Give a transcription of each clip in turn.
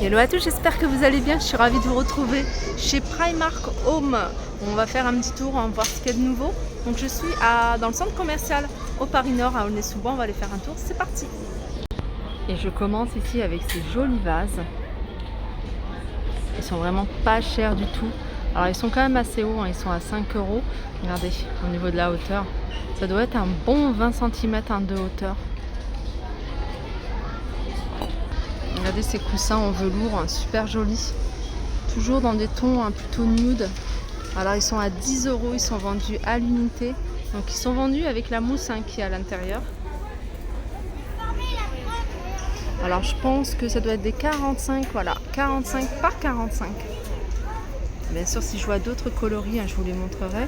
Hello à tous, j'espère que vous allez bien. Je suis ravie de vous retrouver chez Primark Home. On va faire un petit tour, on va voir ce qu'il y a de nouveau. Donc je suis dans le centre commercial au Paris Nord à Aulnay-sous-Bois. On va aller faire un tour, c'est parti. Et je commence ici avec ces jolis vases. Ils sont vraiment pas chers du tout. Alors ils sont quand même assez hauts, ils sont à 5 €. Regardez, au niveau de la hauteur. Ça doit être un bon 20 cm de hauteur. Regardez ces coussins en velours, super jolis. Toujours dans des tons plutôt nude. Alors ils sont à 10 €, ils sont vendus à l'unité. Donc ils sont vendus avec la mousse qui est à l'intérieur. Alors je pense que ça doit être des 45, voilà, 45 par 45. Bien sûr, si je vois d'autres coloris, je vous les montrerai.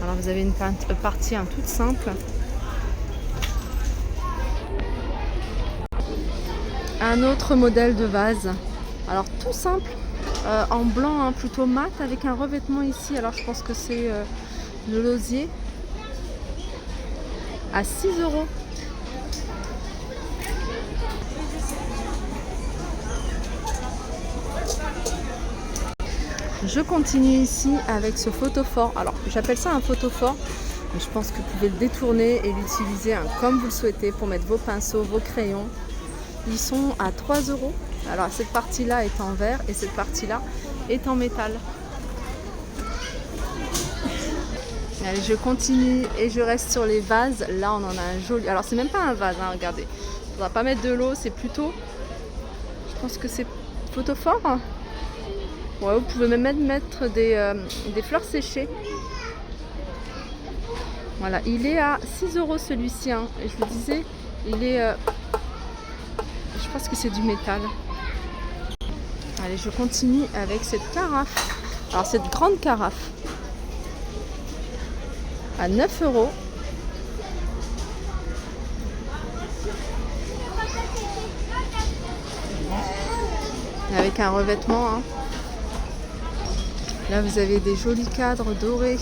Alors vous avez une partie toute simple. Un autre modèle de vase. Alors tout simple, en blanc plutôt mat, avec un revêtement ici. Alors je pense que c'est le losier. À 6 €. Je continue ici avec ce photophore. Alors j'appelle ça un photophore, mais je pense que vous pouvez le détourner et l'utiliser comme vous le souhaitez pour mettre vos pinceaux, vos crayons. Ils sont à 3 €. Alors cette partie-là est en verre et cette partie-là est en métal. Allez, je continue et je reste sur les vases. Là, on en a un joli. Alors c'est même pas un vase, regardez. On va pas mettre de l'eau, c'est plutôt. Je pense que c'est photophore. Ouais, vous pouvez même mettre des fleurs séchées. Voilà, il est à 6 € celui-ci. Et je vous disais, il est. Je pense que c'est du métal. Allez, je continue avec cette carafe. Alors cette grande carafe à 9 €. Avec un revêtement. Là, vous avez des jolis cadres dorés.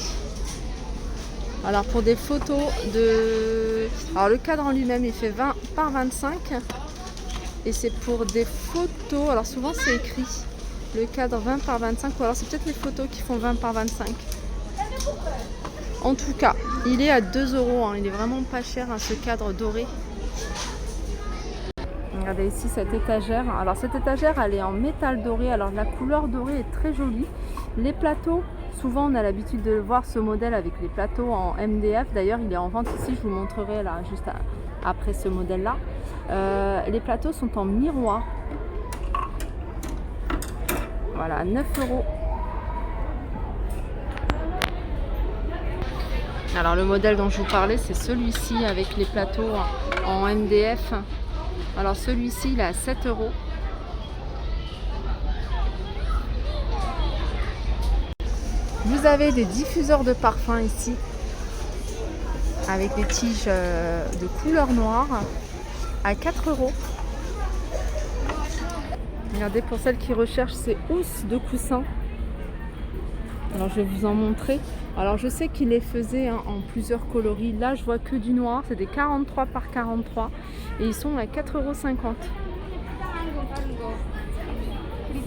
Alors pour des photos de... Alors le cadre en lui-même, il fait 20 par 25. Et c'est pour des photos, alors souvent c'est écrit le cadre 20 par 25, ou alors c'est peut-être les photos qui font 20 par 25. En tout cas, il est à 2 €, il est vraiment pas cher ce cadre doré. Regardez ici cette étagère. Alors cette étagère, elle est en métal doré, alors la couleur dorée est très jolie. Les plateaux, souvent on a l'habitude de voir ce modèle avec les plateaux en MDF. D'ailleurs il est en vente ici, je vous montrerai là juste après ce modèle là. Les plateaux sont en miroir. Voilà, 9 €. Alors le modèle dont je vous parlais, c'est celui-ci avec les plateaux en MDF. Alors celui-ci, il est à 7 €. Vous avez des diffuseurs de parfum ici, avec des tiges de couleur noire à 4 €. Regardez, pour celles qui recherchent ces housses de coussins. Alors je vais vous en montrer. Alors je sais qu'il les faisait en plusieurs coloris. Là je vois que du noir, c'est des 43 par 43 et ils sont à 4,50 €.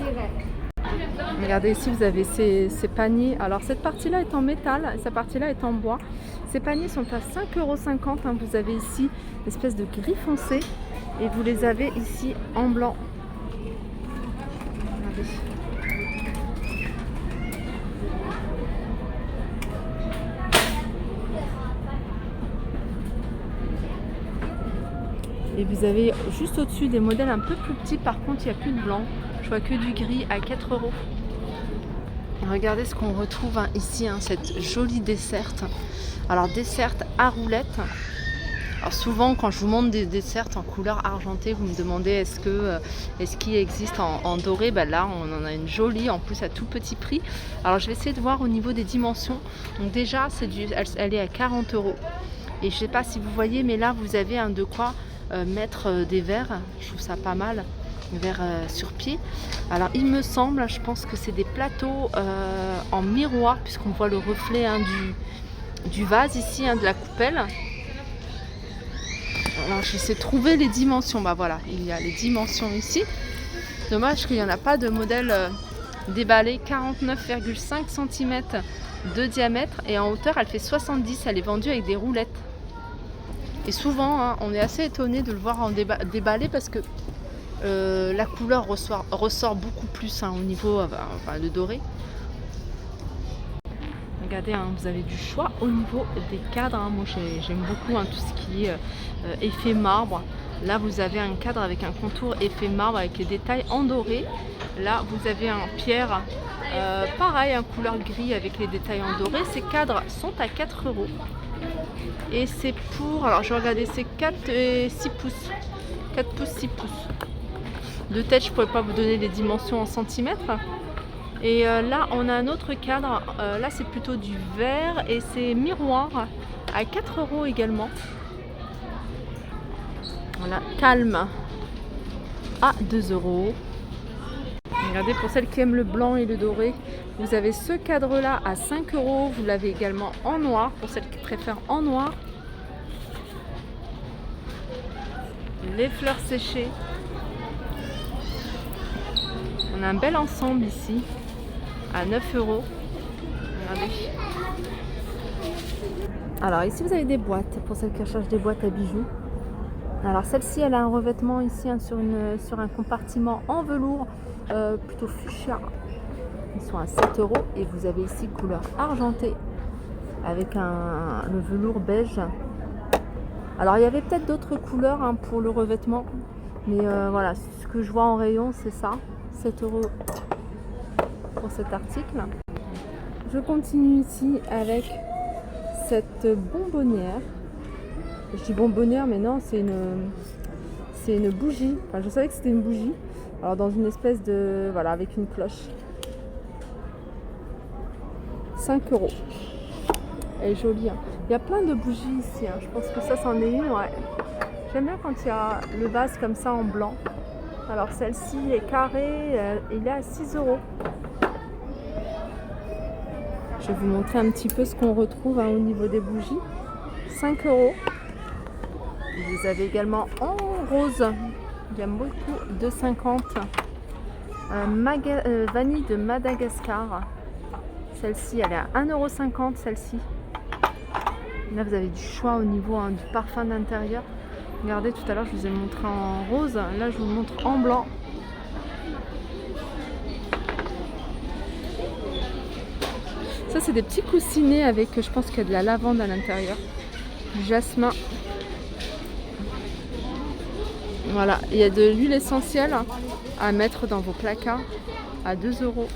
Regardez ici, vous avez ces paniers. Alors cette partie-là est en métal, cette partie-là est en bois. Ces paniers sont à 5,50 €. Vous avez ici une espèce de gris foncé et vous les avez ici en blanc. Regardez. Et vous avez juste au-dessus des modèles un peu plus petits. Par contre, il n'y a plus de blanc. Je vois que du gris à 4 €. Regardez ce qu'on retrouve ici, cette jolie desserte. Alors desserte à roulettes. Alors souvent quand je vous montre des desserts en couleur argentée, vous me demandez est-ce qu'il existe en doré. Là on en a une jolie, en plus à tout petit prix. Alors je vais essayer de voir au niveau des dimensions. Donc déjà elle est à 40 €. Et je ne sais pas si vous voyez, mais là vous avez de quoi mettre des verres. Je trouve ça pas mal. Verre sur pied. Alors il me semble, je pense que c'est des plateaux en miroir, puisqu'on voit le reflet du vase ici, de la coupelle. Alors j'essaie de trouver les dimensions. Voilà, il y a les dimensions ici. Dommage qu'il n'y en a pas de modèle déballé 49,5 cm de diamètre et en hauteur elle fait 70. Elle est vendue avec des roulettes. Et souvent hein, on est assez étonné de le voir en déballé parce que la couleur ressort beaucoup plus hein, au niveau le doré. Regardez, hein, vous avez du choix au niveau des cadres. Hein. Moi j'aime beaucoup hein, tout ce qui est effet marbre. Là vous avez un cadre avec un contour effet marbre avec les détails en doré. Là vous avez un pierre pareil, un couleur gris avec les détails en doré. Ces cadres sont à 4 €. Et c'est pour, alors je vais regarder, c'est 4 et 6 pouces. 4 pouces, 6 pouces. De tête je ne pourrais pas vous donner les dimensions en centimètres. Et là on a un autre cadre, là c'est plutôt du verre et c'est miroir à 4 € également. Voilà, calme à 2 €. Regardez, pour celles qui aiment le blanc et le doré, vous avez ce cadre là à 5 €. Vous l'avez également en noir pour celles qui préfèrent en noir. Les fleurs séchées. On a un bel ensemble ici à 9 €. Regardez. Alors ici vous avez des boîtes pour celles qui recherchent des boîtes à bijoux. Alors celle-ci elle a un revêtement ici hein, sur un compartiment en velours plutôt fuchsia. Ils sont à 7 € et vous avez ici couleur argentée avec le velours beige. Alors il y avait peut-être d'autres couleurs hein, pour le revêtement, mais voilà, ce que je vois en rayon c'est ça, 7 € pour cet article. Je continue ici avec cette bonbonnière. Je dis bonbonnière mais non, c'est une bougie. Enfin, je savais que c'était une bougie. Alors dans une espèce de, voilà, avec une cloche. 5 €. Elle est jolie. Hein. Il y a plein de bougies ici. Hein. Je pense que ça c'en est une. Ouais. J'aime bien quand il y a le vase comme ça en blanc. Alors celle-ci est carrée. Il est à 6 €. Je vais vous montrer un petit peu ce qu'on retrouve hein, au niveau des bougies. 5 €. Vous avez également en rose. J'aime beaucoup. 2,50 €. Vanille de Madagascar. Celle-ci, elle est à 1,50 € celle-ci. Là, vous avez du choix au niveau hein, du parfum d'intérieur. Regardez, tout à l'heure, je vous ai montré en rose. Là, je vous montre en blanc. Ça, c'est des petits coussinets avec, je pense qu'il y a de la lavande à l'intérieur. Du jasmin. Voilà, il y a de l'huile essentielle à mettre dans vos placards à 2 €.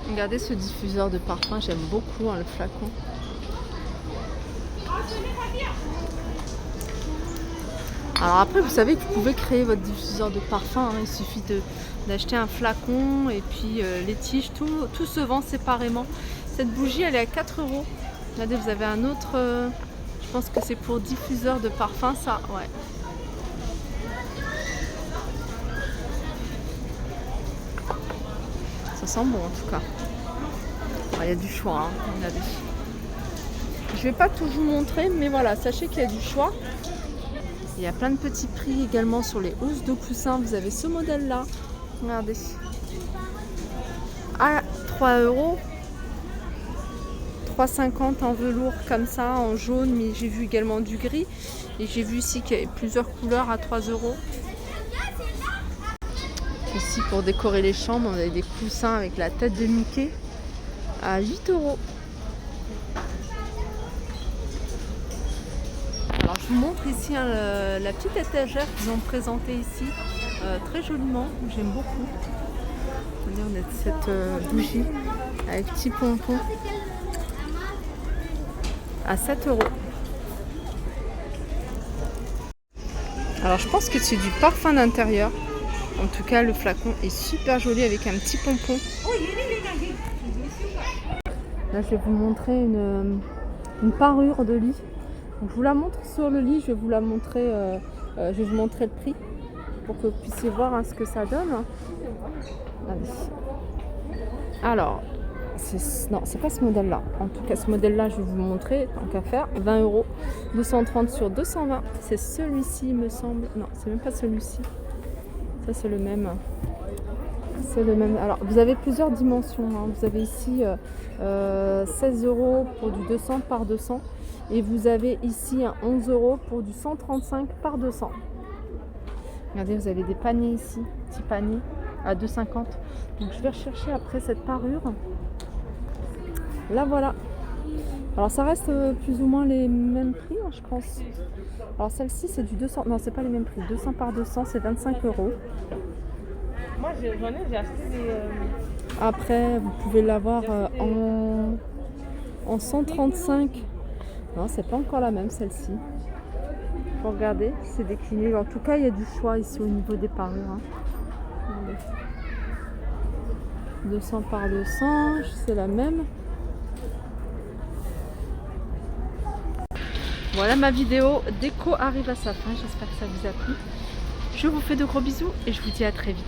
Regardez ce diffuseur de parfum, j'aime beaucoup hein, le flacon. Alors après, vous savez que vous pouvez créer votre diffuseur de parfum. Hein. Il suffit d'acheter un flacon et puis les tiges, tout se vend séparément. Cette bougie, elle est à 4 €. Regardez, vous avez un autre, je pense que c'est pour diffuseur de parfum, ça, ouais. Ça sent bon en tout cas. Il y a du choix, hein. Regardez. Je vais pas tout vous montrer, mais voilà, sachez qu'il y a du choix. Il y a plein de petits prix également sur les housses de coussins. Vous avez ce modèle là, regardez, à 3 €, 3,50 € en velours comme ça, en jaune, mais j'ai vu également du gris. Et j'ai vu ici qu'il y avait plusieurs couleurs à 3 €. Ici pour décorer les chambres, on a des coussins avec la tête de Mickey à 8 €. Alors je vous montre ici hein, la petite étagère qu'ils ont présentée ici, très joliment, j'aime beaucoup. On a cette bougie avec petit pompon à 7 €. Alors je pense que c'est du parfum d'intérieur. En tout cas, le flacon est super joli avec un petit pompon. Là, je vais vous montrer une parure de lit. Donc, je vous la montre sur le lit. Je vais vous la montrer. Je vais vous montrer le prix pour que vous puissiez voir hein, ce que ça donne. Allez. Alors, non, c'est pas ce modèle-là. En tout cas, ce modèle-là, je vais vous montrer. Tant qu'à faire, 20 €, 230 sur 220. C'est celui-ci, me semble. Non, c'est même pas celui-ci. Ça, c'est le même. C'est le même. Alors, vous avez plusieurs dimensions, hein. Vous avez ici 16 € pour du 200 par 200. Et vous avez ici un 11 € pour du 135 par 200. Regardez, vous avez des paniers ici, petits paniers à 2,50. Donc je vais rechercher après cette parure. Là voilà. Alors ça reste plus ou moins les mêmes prix, hein, je pense. Alors celle-ci c'est du 200. Non, c'est pas les mêmes prix. 200 par 200, c'est 25 €. Moi j'ai acheté des. Après, vous pouvez l'avoir en 135. Non, c'est pas encore la même celle-ci. Faut regarder, c'est décliné. En tout cas, il y a du choix ici au niveau des parures. Hein. 200 par 200, c'est la même. Voilà, ma vidéo déco arrive à sa fin. J'espère que ça vous a plu. Je vous fais de gros bisous et je vous dis à très vite.